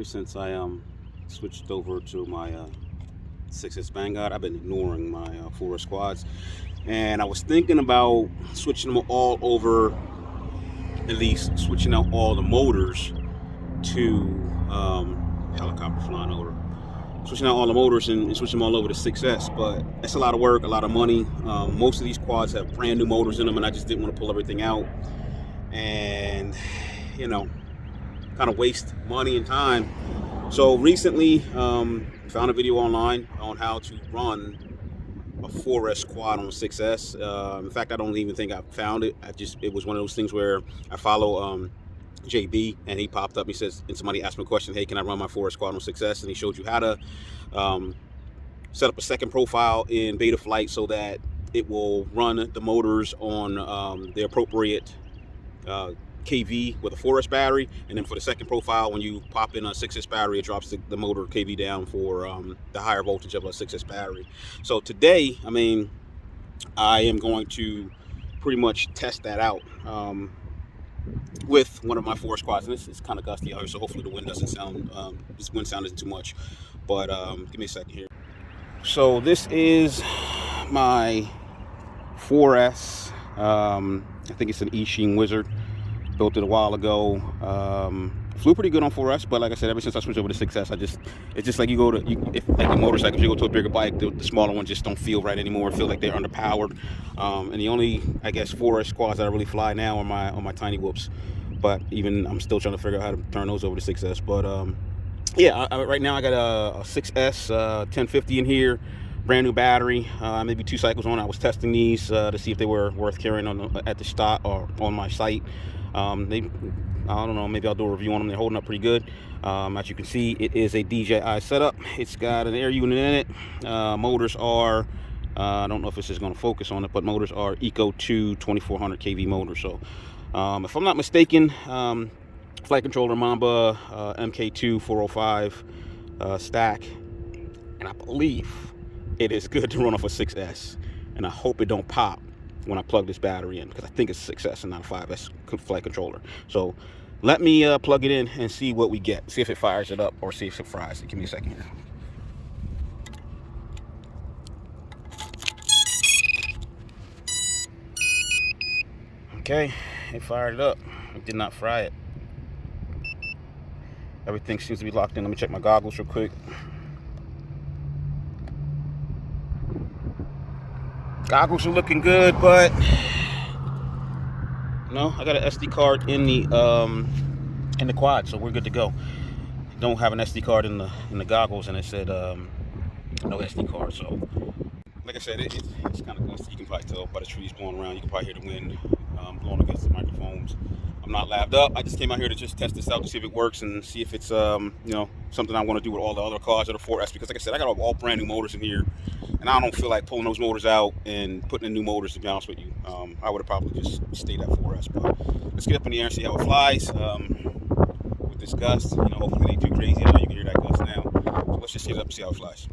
ever since I switched over to my 6S Vanguard, I've been ignoring my 4S quads, and I was thinking about switching them all over, at least switching out all the motors to helicopter flying over, switching out all the motors and switching them all over to 6S, but it's a lot of work, a lot of money. Most of these quads have brand new motors in them, and I just didn't want to pull everything out and, you know, kind of waste money and time. So recently found a video online on how to run a 4S quad on a 6S. In fact, I don't even think I found it. It was one of those things where I follow JB, and he popped up. He says, and somebody asked me a question, hey, can I run my 4S quad on 6S? And he showed you how to set up a second profile in beta flight so that it will run the motors on the appropriate KV with a 4S battery, and then for the second profile, when you pop in a 6S battery, it drops the motor KV down for the higher voltage of a 6S battery. So today, I am going to pretty much test that out with one of my 4S quads. And it's kind of gusty out here, so hopefully the wind doesn't sound, this wind sound isn't too much, but give me a second here. So this is my 4S, I think it's an Eachine Wizard. Built it a while ago. Flew pretty good on 4S, but like I said, ever since I switched over to 6S, it's just like if like the motorcycles, you go to a bigger bike, the smaller ones just don't feel right anymore. I feel like they're underpowered. And the only, I guess, 4S quads that I really fly now are my tiny whoops. But even I'm still trying to figure out how to turn those over to 6S. But yeah, right now I got a 6S 1050 in here. Brand new battery, maybe 2 cycles on. I was testing these to see if they were worth carrying at the stock or on my site. I don't know, maybe I'll do a review on them. They're holding up pretty good. As you can see, it is a DJI setup. It's got an air unit in it. Motors are, I don't know if this is going to focus on it, but motors are Eco 2 2400 kV motors. So if I'm not mistaken, flight controller Mamba MK2 405 stack, and I believe it is good to run off a 6S, and I hope it don't pop when I plug this battery in, because I think it's a 6S and not a 5S flight controller. So let me plug it in and see what we get, see if it fires it up or see if it fries it. Give me a second here. Okay, it fired it up. It did not fry it. Everything seems to be locked in. Let me check my goggles real quick. Goggles are looking good, but no, I got an SD card in the quad, so we're good to go. Don't have an SD card in the goggles, and it said no SD card. So, like I said, it's kind of gusty. You can probably tell by the trees blowing around. You can probably hear the wind blowing against the microphones. I'm not laved up. I just came out here to just test this out to see if it works and see if it's you know, something I want to do with all the other cars that are 4S, because like I said, I got all brand new motors in here, and I don't feel like pulling those motors out and putting in new motors, to be honest with you. I would have probably just stayed at 4S, but let's get up in the air and see how it flies with this gust. You know, hopefully it ain't too crazy. I know you can hear that gust now. So let's just get it up and see how it flies.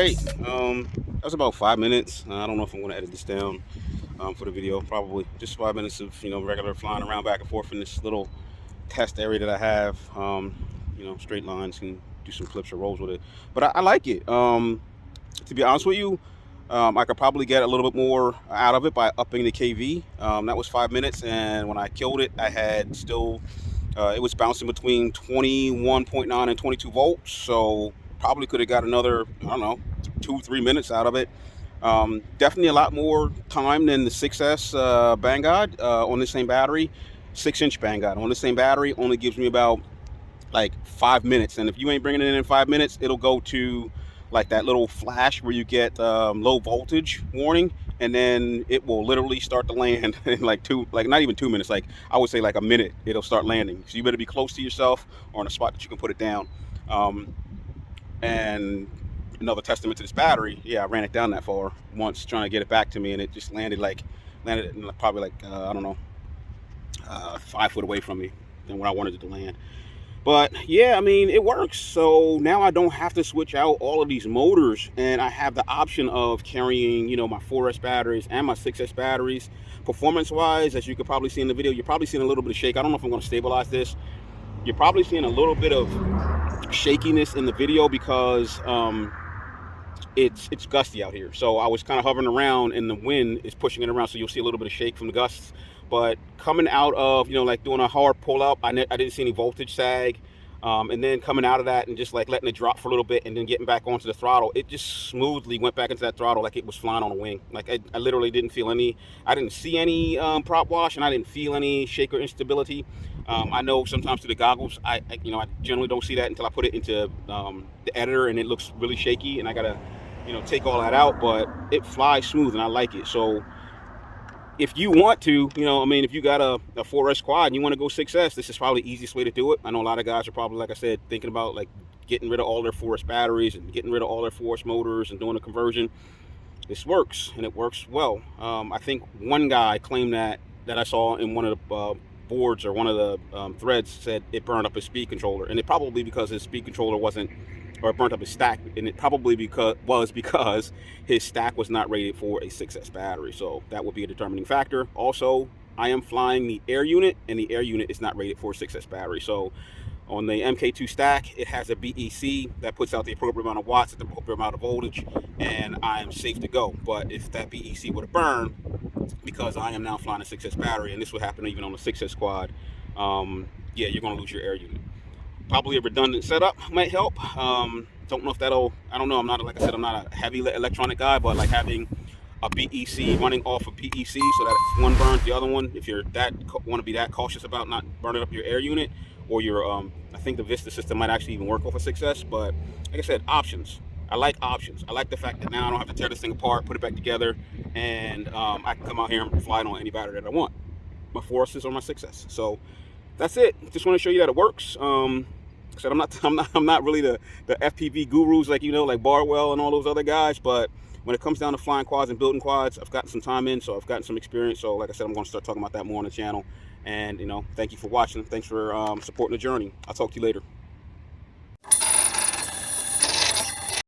great. That was about 5 minutes. I don't know if I'm going to edit this down for the video. Probably just 5 minutes of regular flying around back and forth in this little test area that I have. Straight lines, can do some flips or rolls with it, but I like it. To be honest with you, I could probably get a little bit more out of it by upping the KV. That was 5 minutes, and when I killed it, I had still it was bouncing between 21.9 and 22 volts. So probably could have got another, I don't know, 2-3 minutes out of it. Definitely a lot more time than the 6S Vanguard on the same battery. 6-inch Vanguard on the same battery only gives me about like 5 minutes, and if you ain't bringing it in 5 minutes, it'll go to like that little flash where you get low voltage warning, and then it will literally start to land in like not even 2 minutes, like I would say like a minute, it'll start landing. So you better be close to yourself or in a spot that you can put it down. And another testament to this battery, yeah, I ran it down that far once trying to get it back to me, and it just landed probably like I don't know, 5 foot away from me than where I wanted it to land. But yeah, I mean, it works. So now I don't have to switch out all of these motors, and I have the option of carrying, my 4S batteries and my 6S batteries. Performance wise, as you could probably see in the video, you're probably seeing a little bit of shake. I don't know if I'm going to stabilize this. You're probably seeing a little bit of shakiness in the video because it's gusty out here. So I was kind of hovering around and the wind is pushing it around, so you'll see a little bit of shake from the gusts. But coming out of, like doing a hard pull up, I didn't see any voltage sag. And then coming out of that and just like letting it drop for a little bit and then getting back onto the throttle, it just smoothly went back into that throttle like it was flying on a wing. Like I literally didn't feel I didn't see any prop wash, and I didn't feel any shake or instability. I know sometimes through the goggles, I generally don't see that until I put it into the editor and it looks really shaky, and I gotta, take all that out, but it flies smooth and I like it. So if you want to, if you got a 4S quad and you want to go 6S, this is probably the easiest way to do it. I know a lot of guys are probably, like I said, thinking about like getting rid of all their 4S batteries and getting rid of all their 4S motors and doing a conversion. This works, and it works well. I think one guy claimed that I saw in one of the boards or one of the threads said it burned up his speed controller, and it probably because his speed controller wasn't, or it burnt up his stack, and it probably because his stack was not rated for a 6S battery. So that would be a determining factor. Also, I am flying the air unit, and the air unit is not rated for a 6S battery. So on the MK2 stack, it has a BEC that puts out the appropriate amount of watts at the appropriate amount of voltage, and I am safe to go. But if that BEC were to burn, because I am now flying a 6S battery, and this would happen even on the 6S quad, yeah, you're going to lose your air unit. Probably a redundant setup might help. Don't know if that'll, I don't know. I'm not, like I said, I'm not a heavy electronic guy, but like having a BEC running off of PEC so that if one burns, the other one, if you're want to be that cautious about not burning up your air unit or your, I think the Vista system might actually even work off a 6S, but like I said, options. I like options. I like the fact that now I don't have to tear this thing apart, put it back together, and I can come out here and fly it on any battery that I want. My 4S or my 6S. So that's it. Just want to show you that it works. I said, I'm not really the FPV gurus like like Barwell and all those other guys, but when it comes down to flying quads and building quads, I've gotten some time in, so I've gotten some experience. So like I said, I'm going to start talking about that more on the channel. And thank you for watching. Thanks for supporting the journey. I'll talk to you later.